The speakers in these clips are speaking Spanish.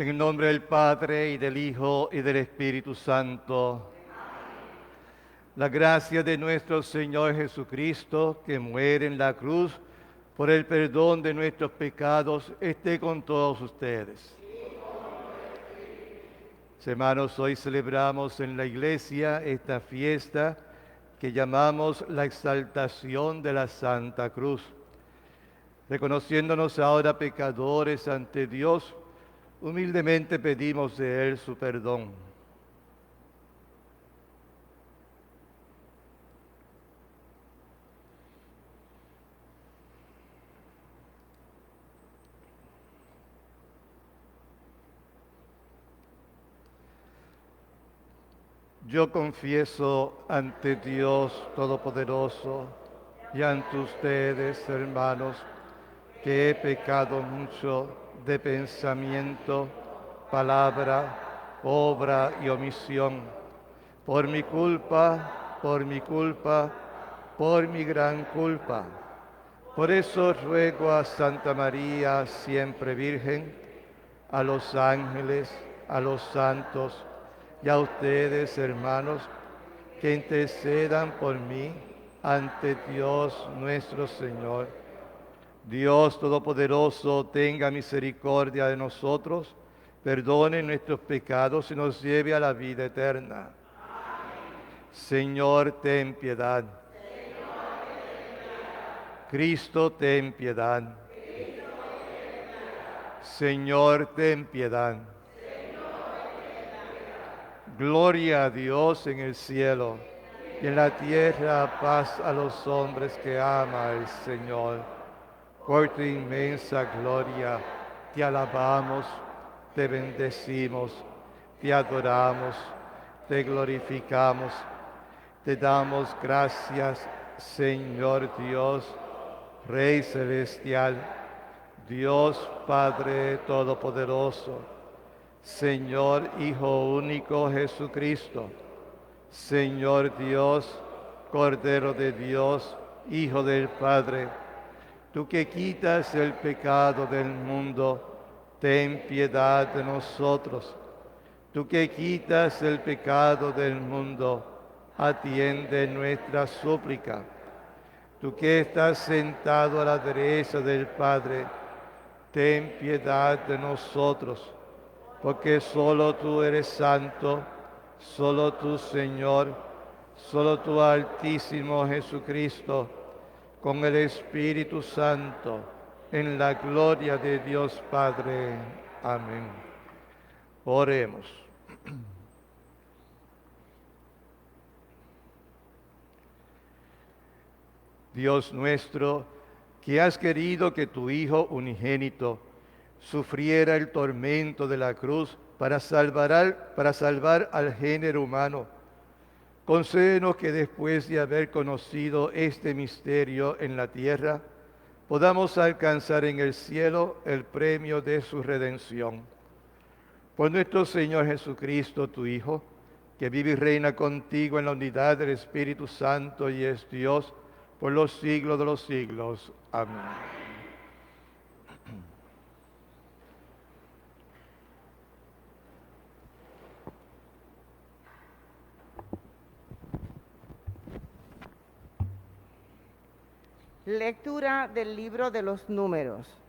En el nombre del Padre, y del Hijo, y del Espíritu Santo. La gracia de nuestro Señor Jesucristo, que muere en la cruz por el perdón de nuestros pecados, esté con todos ustedes. Hermanos, hoy celebramos en la iglesia esta fiesta que llamamos la exaltación de la Santa Cruz. Reconociéndonos ahora pecadores ante Dios, humildemente pedimos de Él su perdón. Yo confieso ante Dios Todopoderoso y ante ustedes, hermanos, que he pecado mucho de pensamiento, palabra, obra y omisión, por mi culpa, por mi culpa, por mi gran culpa. Por eso ruego a Santa María, siempre Virgen, a los ángeles, a los santos y a ustedes, hermanos, que intercedan por mí ante Dios nuestro Señor. Dios Todopoderoso, tenga misericordia de nosotros, perdone nuestros pecados y nos lleve a la vida eterna. Señor, ten piedad. Cristo, ten piedad. Señor, ten piedad. Gloria a Dios en el cielo y en la tierra paz a los hombres que ama el Señor. Por tu inmensa gloria te alabamos, te bendecimos, te adoramos, te glorificamos, te damos gracias, Señor Dios, Rey celestial, Dios Padre Todopoderoso, Señor Hijo único Jesucristo, Señor Dios, Cordero de Dios, Hijo del Padre, tú que quitas el pecado del mundo, ten piedad de nosotros. Tú que quitas el pecado del mundo, atiende nuestra súplica. Tú que estás sentado a la derecha del Padre, ten piedad de nosotros. Porque solo tú eres santo, solo tú, Señor, solo tú, Altísimo Jesucristo, con el Espíritu Santo, en la gloria de Dios Padre. Amén. Oremos. Dios nuestro, que has querido que tu Hijo unigénito sufriera el tormento de la cruz para salvar al género humano, concédenos que después de haber conocido este misterio en la tierra, podamos alcanzar en el cielo el premio de su redención. Por nuestro Señor Jesucristo, tu Hijo, que vive y reina contigo en la unidad del Espíritu Santo y es Dios por los siglos de los siglos. Amén. Lectura del libro de los Números.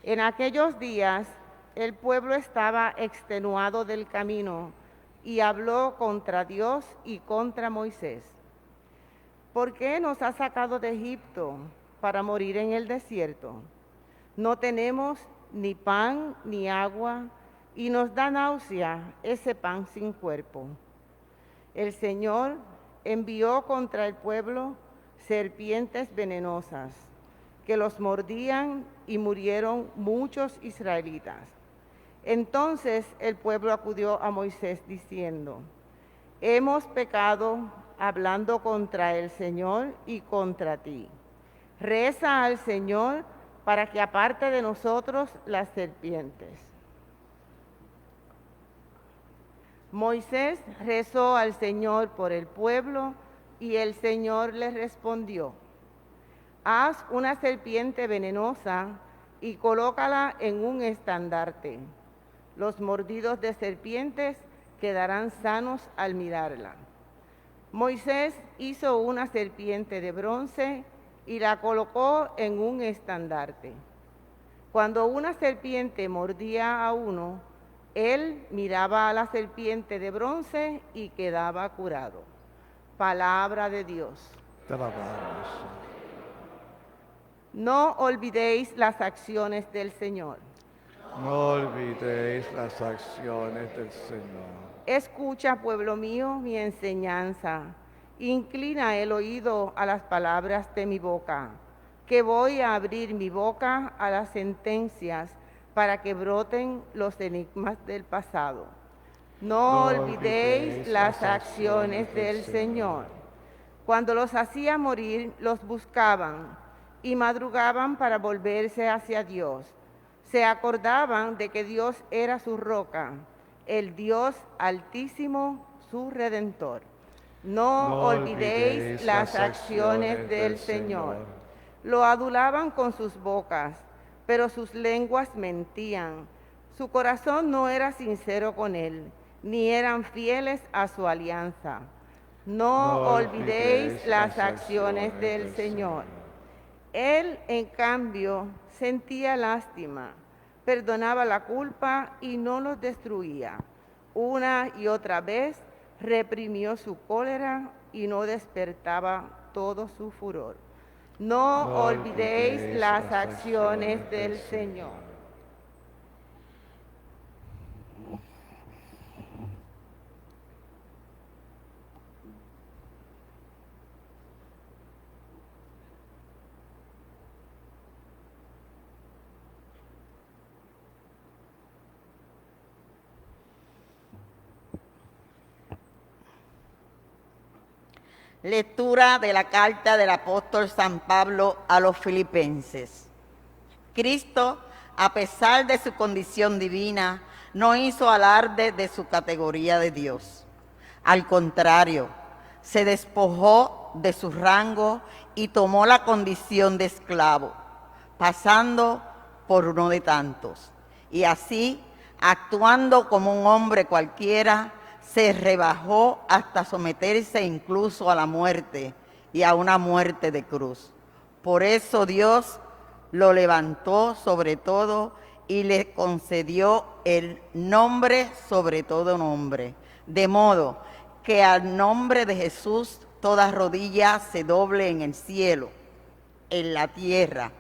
En aquellos días el pueblo estaba extenuado del camino y habló contra Dios y contra Moisés. ¿Por qué nos has sacado de Egipto para morir en el desierto? No tenemos ni pan ni agua y nos da náusea ese pan sin cuerpo. El Señor envió contra el pueblo serpientes venenosas que los mordían y murieron muchos israelitas. Entonces el pueblo acudió a Moisés diciendo: hemos pecado hablando contra el Señor y contra ti. Reza al Señor para que aparte de nosotros las serpientes. Moisés rezó al Señor por el pueblo y el Señor le respondió: haz una serpiente venenosa y colócala en un estandarte. Los mordidos de serpientes quedarán sanos al mirarla. Moisés hizo una serpiente de bronce y la colocó en un estandarte. Cuando una serpiente mordía a uno, él miraba a la serpiente de bronce y quedaba curado. Palabra de Dios. Te alabamos. No olvidéis las acciones del Señor. No olvidéis las acciones del Señor. Escucha, pueblo mío, mi enseñanza. Inclina el oído a las palabras de mi boca, que voy a abrir mi boca a las sentencias para que broten los enigmas del pasado. No olvidéis las acciones del Señor. Cuando los hacía morir, los buscaban y madrugaban para volverse hacia Dios. Se acordaban de que Dios era su roca, el Dios altísimo, su redentor. No olvidéis las acciones del Señor. Lo adulaban con sus bocas, pero sus lenguas mentían. Su corazón no era sincero con él, ni eran fieles a su alianza. No olvidéis las acciones del Señor. Él, en cambio, sentía lástima, perdonaba la culpa y no los destruía. Una y otra vez reprimió su cólera y no despertaba todo su furor. No olvidéis las acciones del Señor. Lectura de la carta del apóstol San Pablo a los Filipenses. Cristo, a pesar de su condición divina, no hizo alarde de su categoría de Dios. Al contrario, se despojó de su rango y tomó la condición de esclavo, pasando por uno de tantos. Y así, actuando como un hombre cualquiera, se rebajó hasta someterse incluso a la muerte y a una muerte de cruz. Por eso Dios lo levantó sobre todo y le concedió el nombre sobre todo nombre, de modo que al nombre de Jesús toda rodilla se doble en el cielo, en la tierra,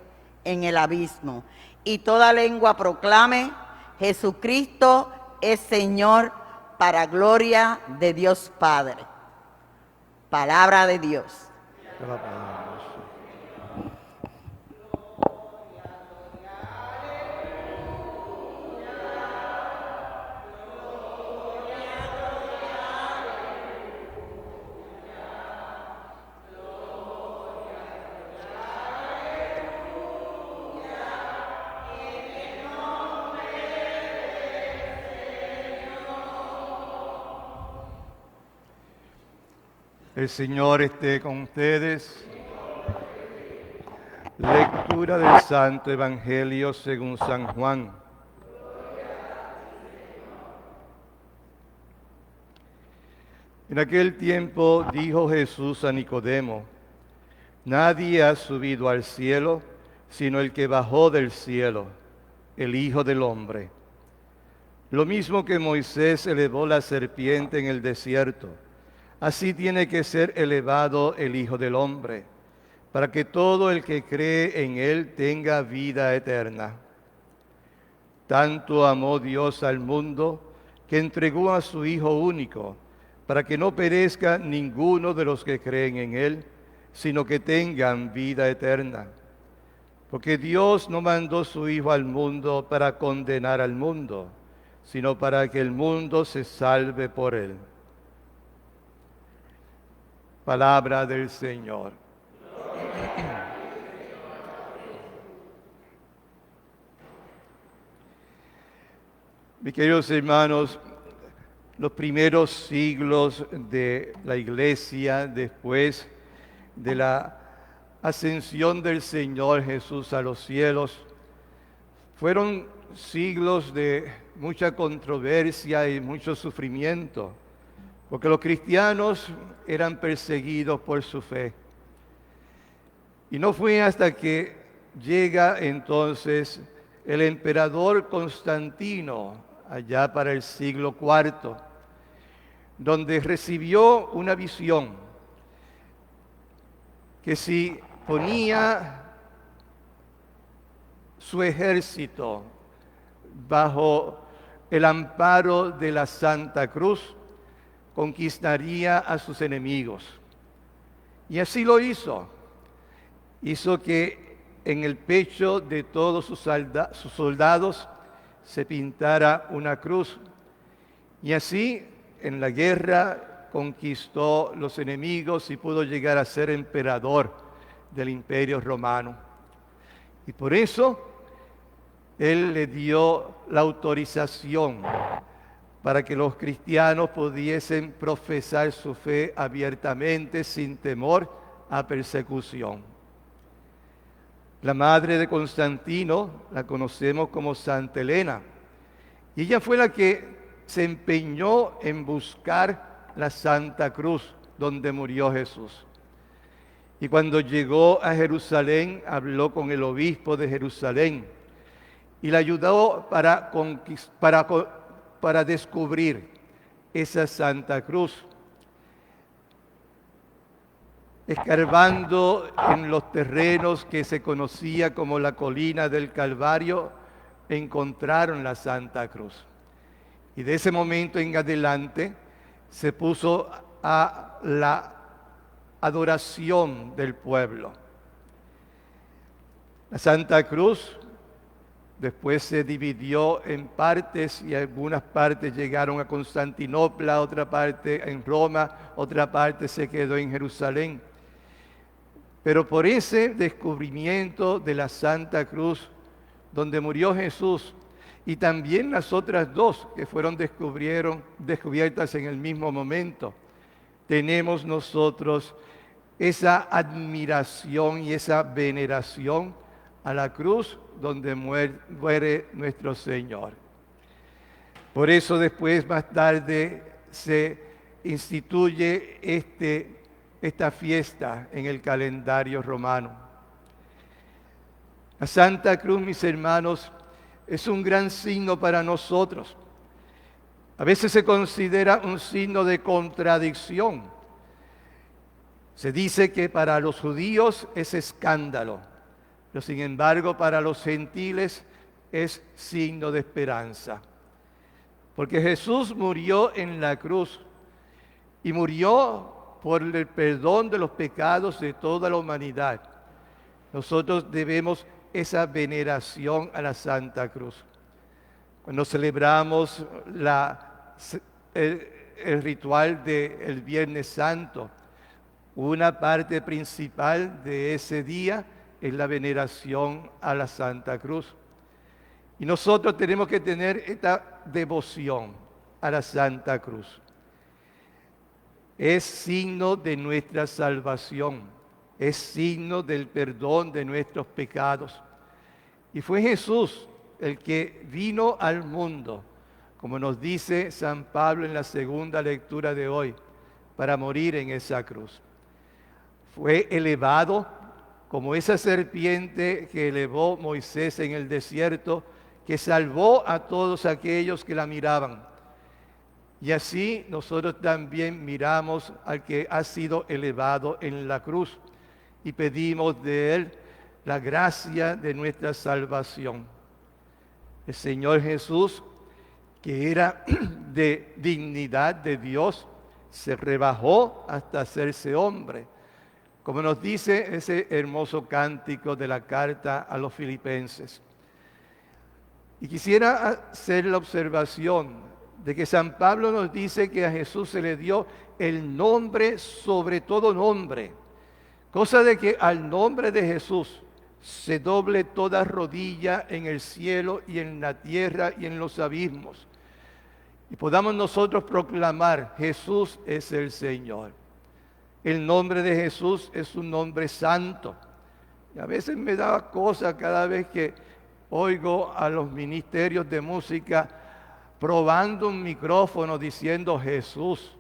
en el abismo, y toda lengua proclame: Jesucristo es Señor, para gloria de Dios Padre. Palabra de Dios. Te alabamos. El Señor esté con ustedes. Lectura del Santo Evangelio según San Juan. En aquel tiempo dijo Jesús a Nicodemo: nadie ha subido al cielo sino el que bajó del cielo, el Hijo del Hombre. Lo mismo que Moisés elevó la serpiente en el desierto, así tiene que ser elevado el Hijo del Hombre, para que todo el que cree en Él tenga vida eterna. Tanto amó Dios al mundo, que entregó a su Hijo único, para que no perezca ninguno de los que creen en Él, sino que tengan vida eterna. Porque Dios no mandó su Hijo al mundo para condenar al mundo, sino para que el mundo se salve por Él. Palabra del Señor. Mis queridos hermanos, los primeros siglos de la Iglesia, después de la ascensión del Señor Jesús a los cielos, fueron siglos de mucha controversia y mucho sufrimiento, porque los cristianos eran perseguidos por su fe. Y no fue hasta que llega entonces el emperador Constantino, allá para el siglo IV, donde recibió una visión que si ponía su ejército bajo el amparo de la Santa Cruz, conquistaría a sus enemigos. Y así lo hizo. Hizo que en el pecho de todos sus soldados se pintara una cruz. Y así, en la guerra, conquistó los enemigos y pudo llegar a ser emperador del Imperio Romano. Y por eso, él le dio la autorización para que los cristianos pudiesen profesar su fe abiertamente, sin temor a persecución. La madre de Constantino la conocemos como Santa Elena, y ella fue la que se empeñó en buscar la Santa Cruz donde murió Jesús. Y cuando llegó a Jerusalén, habló con el obispo de Jerusalén y le ayudó para descubrir esa Santa Cruz. Escarbando en los terrenos que se conocía como la colina del Calvario, encontraron la Santa Cruz. Y de ese momento en adelante se puso a la adoración del pueblo. La Santa Cruz después se dividió en partes y algunas partes llegaron a Constantinopla, otra parte en Roma, otra parte se quedó en Jerusalén. Pero por ese descubrimiento de la Santa Cruz, donde murió Jesús, y también las otras dos que fueron descubiertas en el mismo momento, tenemos nosotros esa admiración y esa veneración a la cruz donde muere nuestro Señor. Por eso después, más tarde, se instituye esta fiesta en el calendario romano. La Santa Cruz, mis hermanos, es un gran signo para nosotros. A veces se considera un signo de contradicción. Se dice que para los judíos es escándalo, pero sin embargo para los gentiles es signo de esperanza. Porque Jesús murió en la cruz y murió por el perdón de los pecados de toda la humanidad. Nosotros debemos esa veneración a la Santa Cruz. Cuando celebramos el ritual del Viernes Santo, una parte principal de ese día es la veneración a la Santa Cruz. Y nosotros tenemos que tener esta devoción a la Santa Cruz. Es signo de nuestra salvación, es signo del perdón de nuestros pecados. Y fue Jesús el que vino al mundo, como nos dice San Pablo en la segunda lectura de hoy, para morir en esa cruz. Fue elevado como esa serpiente que elevó Moisés en el desierto, que salvó a todos aquellos que la miraban. Y así nosotros también miramos al que ha sido elevado en la cruz y pedimos de él la gracia de nuestra salvación. El Señor Jesús, que era de dignidad de Dios, se rebajó hasta hacerse hombre, como nos dice ese hermoso cántico de la carta a los Filipenses. Y quisiera hacer la observación de que San Pablo nos dice que a Jesús se le dio el nombre sobre todo nombre, cosa de que al nombre de Jesús se doble toda rodilla en el cielo y en la tierra y en los abismos, y podamos nosotros proclamar: Jesús es el Señor. El nombre de Jesús es un nombre santo. Y a veces me da cosa cada vez que oigo a los ministerios de música probando un micrófono diciendo Jesús.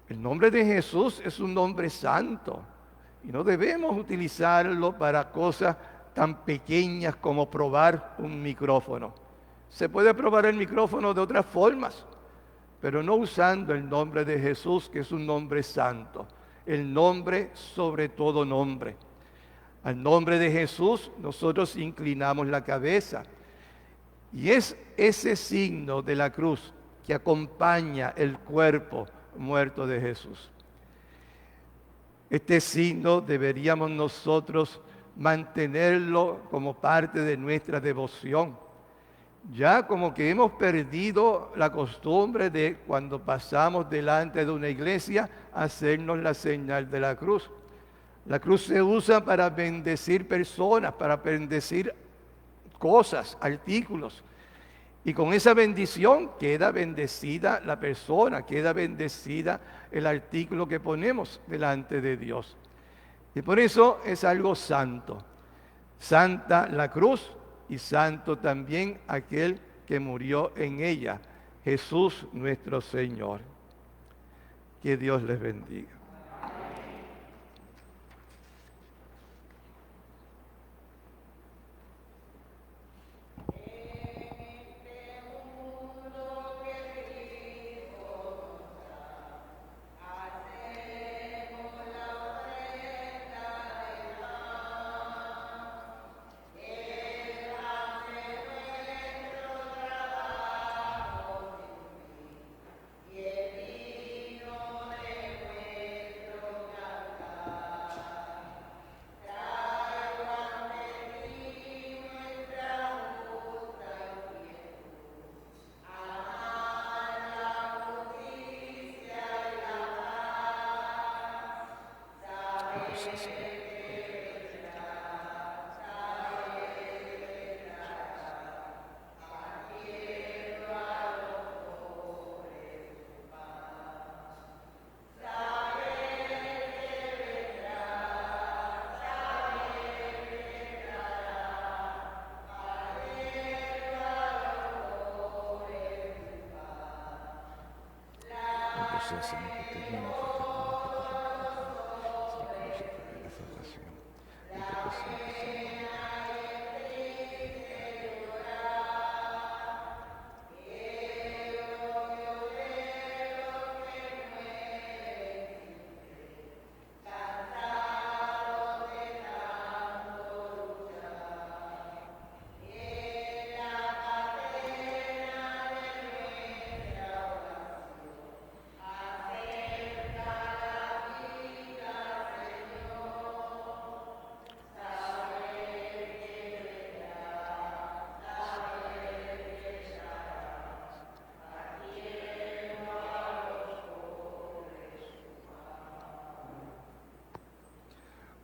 El nombre de Jesús es un nombre santo y no debemos utilizarlo para cosas tan pequeñas como probar un micrófono. Se puede probar el micrófono de otras formas, pero no usando el nombre de Jesús, que es un nombre santo, el nombre sobre todo nombre. Al nombre de Jesús nosotros inclinamos la cabeza. Y es ese signo de la cruz que acompaña el cuerpo muerto de Jesús. Este signo deberíamos nosotros mantenerlo como parte de nuestra devoción. Ya como que hemos perdido la costumbre de cuando pasamos delante de una iglesia hacernos la señal de la cruz. La cruz se usa para bendecir personas, para bendecir cosas, artículos. Y con esa bendición queda bendecida la persona, queda bendecida el artículo que ponemos delante de Dios. Y por eso es algo santo. Santa la cruz y santo también aquel que murió en ella, Jesús nuestro Señor. Que Dios les bendiga.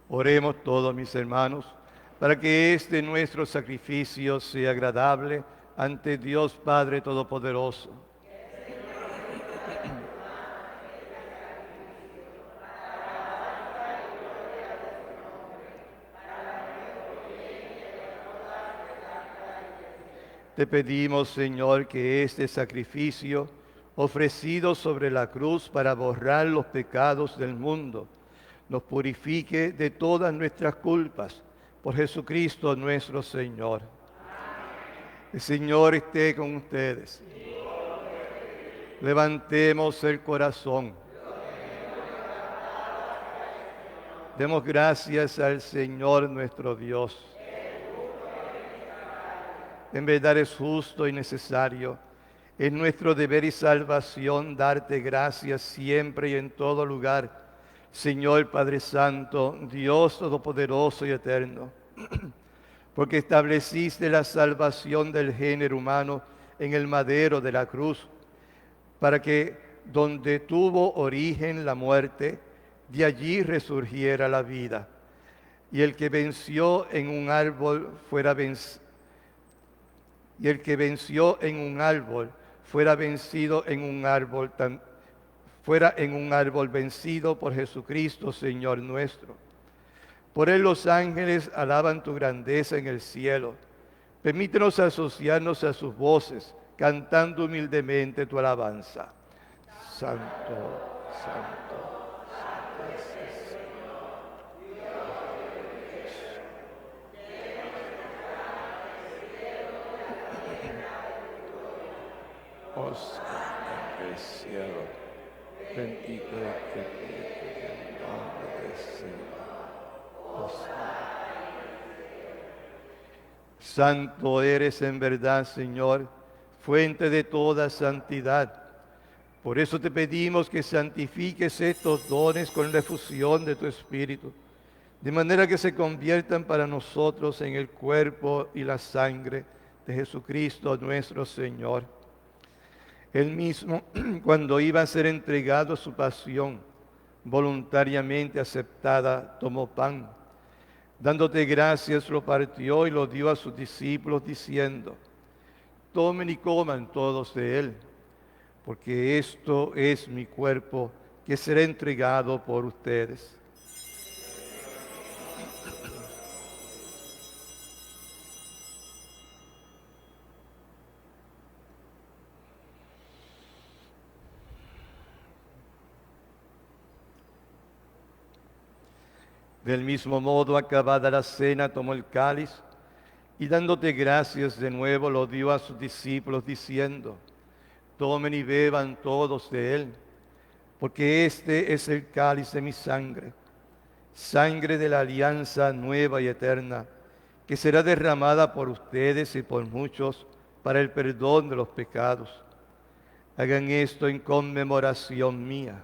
Oremos todos, mis hermanos, para que este nuestro sacrificio sea agradable ante Dios Padre Todopoderoso. Te pedimos, Señor, que este sacrificio, ofrecido sobre la cruz para borrar los pecados del mundo, nos purifique de todas nuestras culpas, por Jesucristo nuestro Señor. El Señor esté con ustedes. Levantemos el corazón. Demos gracias al Señor nuestro Dios. En verdad es justo y necesario, es nuestro deber y salvación darte gracias siempre y en todo lugar, Señor Padre Santo, Dios Todopoderoso y Eterno, porque estableciste la salvación del género humano en el madero de la cruz, para que donde tuvo origen la muerte, de allí resurgiera la vida, y el que venció en un árbol fuera vencido. Y el que venció en un árbol fuera vencido en un árbol, fuera en un árbol vencido por Jesucristo, Señor nuestro. Por él los ángeles alaban tu grandeza en el cielo, Permítenos asociarnos a sus voces, cantando humildemente tu alabanza. Santo, santo, santo es el Señor. Osana en el cielo, bendito el que viene en el nombre del Señor. Osana. Santo eres en verdad, Señor, fuente de toda santidad. Por eso te pedimos que santifiques estos dones con la efusión de tu Espíritu, de manera que se conviertan para nosotros en el cuerpo y la sangre de Jesucristo nuestro Señor. Él mismo, cuando iba a ser entregado a su pasión, voluntariamente aceptada, tomó pan. Dándote gracias, lo partió y lo dio a sus discípulos, diciendo: tomen y coman todos de él, porque esto es mi cuerpo que será entregado por ustedes. Del mismo modo, acabada la cena, tomó el cáliz y dándote gracias de nuevo lo dio a sus discípulos, diciendo: tomen y beban todos de él, porque este es el cáliz de mi sangre, sangre de la alianza nueva y eterna, que será derramada por ustedes y por muchos para el perdón de los pecados. Hagan esto en conmemoración mía.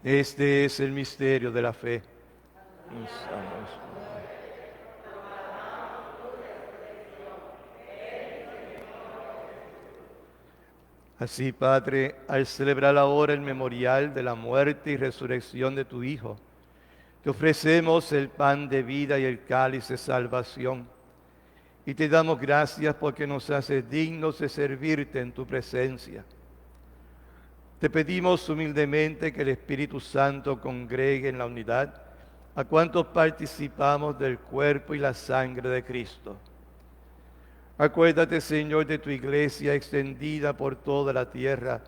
Este es el misterio de la fe. Así, Padre, al celebrar ahora el memorial de la muerte y resurrección de tu Hijo, te ofrecemos el pan de vida y el cáliz de salvación. Y te damos gracias porque nos haces dignos de servirte en tu presencia. Te pedimos humildemente que el Espíritu Santo congregue en la unidad a cuantos participamos del cuerpo y la sangre de Cristo. Acuérdate, Señor, de tu iglesia extendida por toda la tierra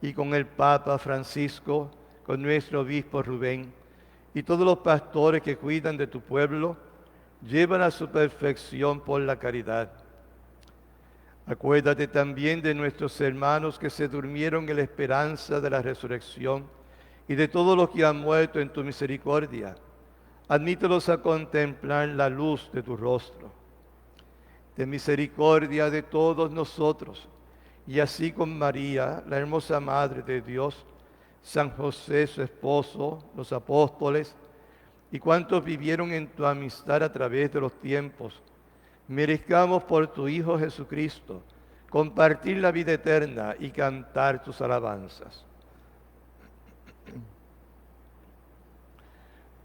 y con el Papa Francisco, con nuestro obispo Rubén y todos los pastores que cuidan de tu pueblo, llevan a su perfección por la caridad. Acuérdate también de nuestros hermanos que se durmieron en la esperanza de la resurrección y de todos los que han muerto en tu misericordia. Admítelos a contemplar la luz de tu rostro. Ten misericordia de todos nosotros, y así con María, la hermosa Madre de Dios, San José, su esposo, los apóstoles, y cuantos vivieron en tu amistad a través de los tiempos, merezcamos por tu Hijo Jesucristo compartir la vida eterna y cantar tus alabanzas.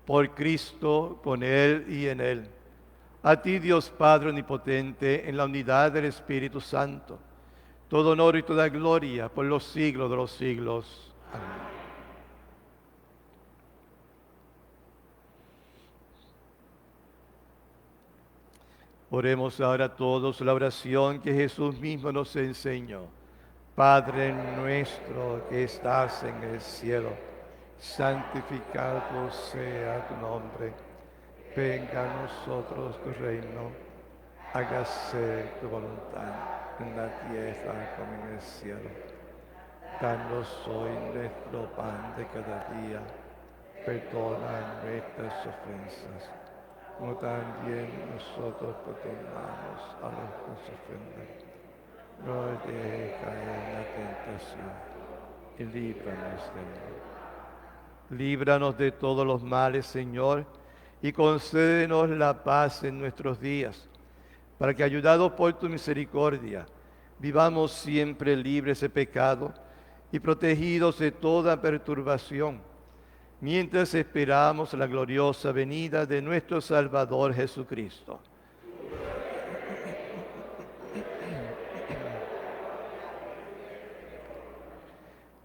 Por Cristo, con Él y en Él. A ti, Dios Padre Omnipotente, en la unidad del Espíritu Santo, todo honor y toda gloria por los siglos de los siglos. Amén. Oremos ahora todos la oración que Jesús mismo nos enseñó. Padre nuestro que estás en el cielo, santificado sea tu nombre. Venga a nosotros tu reino, hágase tu voluntad en la tierra como en el cielo. Danos hoy nuestro pan de cada día, perdona nuestras ofensas, como también nosotros perdonamos a los que nos ofenden. No dejes caer en la tentación y líbranos del mal. Líbranos de todos los males, Señor, y concédenos la paz en nuestros días, para que, ayudados por tu misericordia, vivamos siempre libres de pecado y protegidos de toda perturbación, mientras esperamos la gloriosa venida de nuestro Salvador Jesucristo.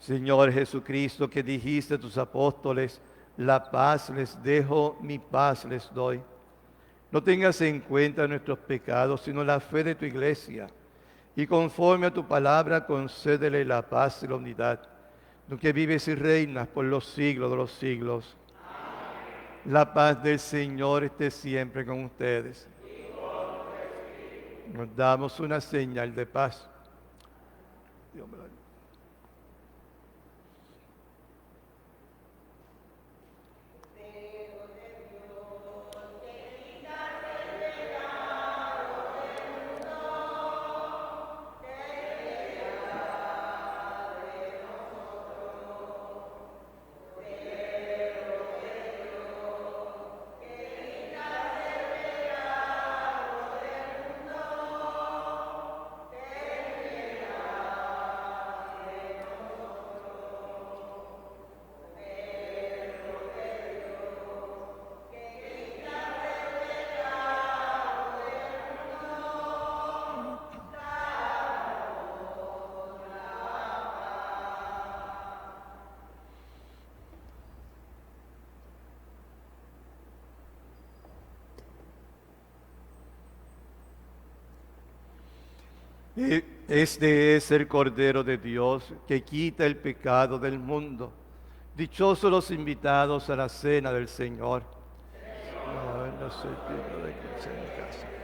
Señor Jesucristo, que dijiste a tus apóstoles, la paz les dejo, mi paz les doy. No tengas en cuenta nuestros pecados, sino la fe de tu iglesia. Y conforme a tu palabra, concédele la paz y la unidad. Tú que vives y reinas por los siglos de los siglos. La paz del Señor esté siempre con ustedes. Nos damos una señal de paz. Dios me la bendiga. Este es el Cordero de Dios que quita el pecado del mundo. Dichosos los invitados a la cena del Señor. No soy digno de que sea en mi casa.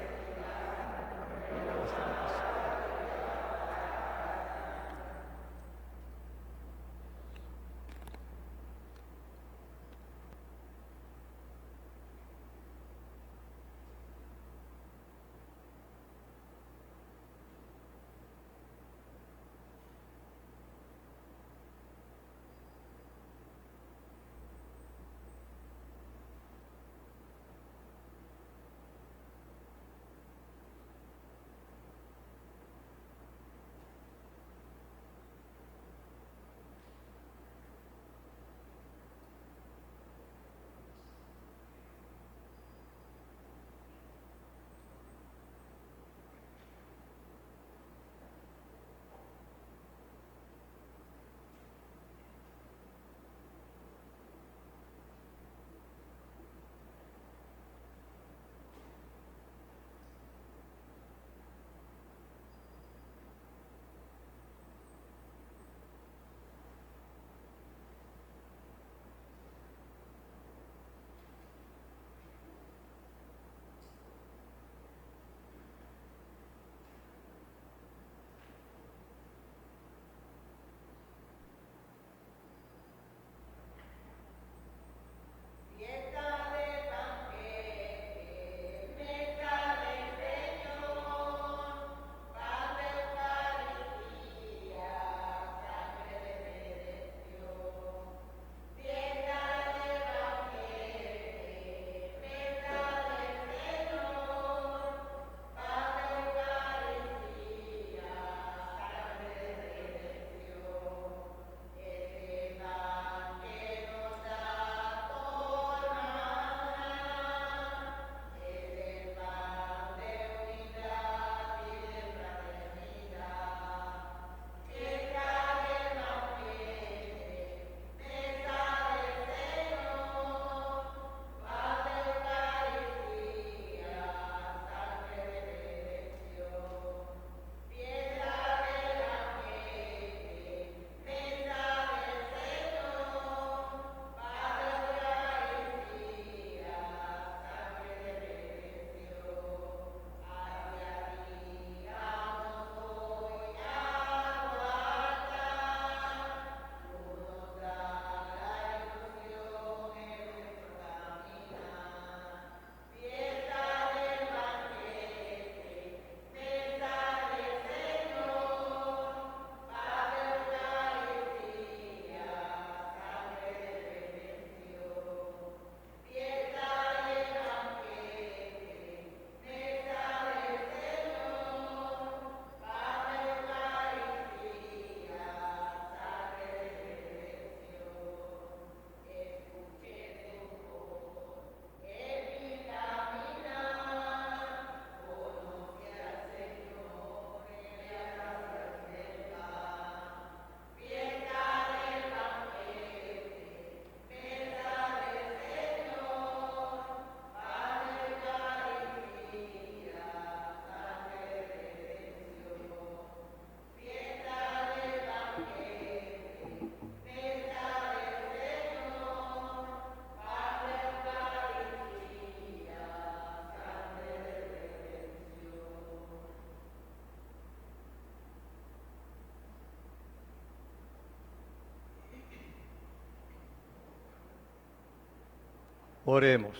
Oremos.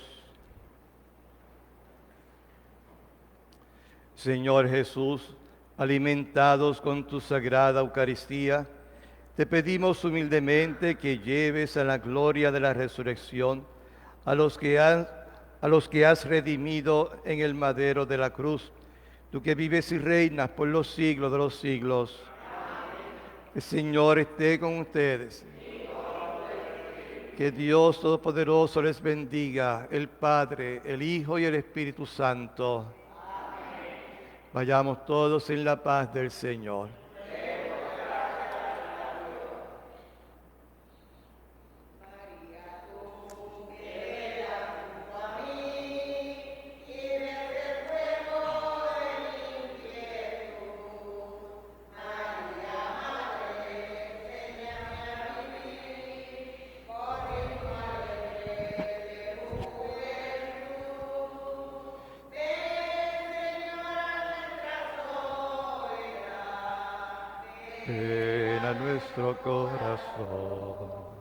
Señor Jesús, alimentados con tu sagrada Eucaristía, te pedimos humildemente que lleves a la gloria de la resurrección a los que has redimido en el madero de la cruz, tú que vives y reinas por los siglos de los siglos. El Señor esté con ustedes. Que Dios Todopoderoso les bendiga, el Padre, el Hijo y el Espíritu Santo. Vayamos todos en la paz del Señor. Ven a nuestro corazón.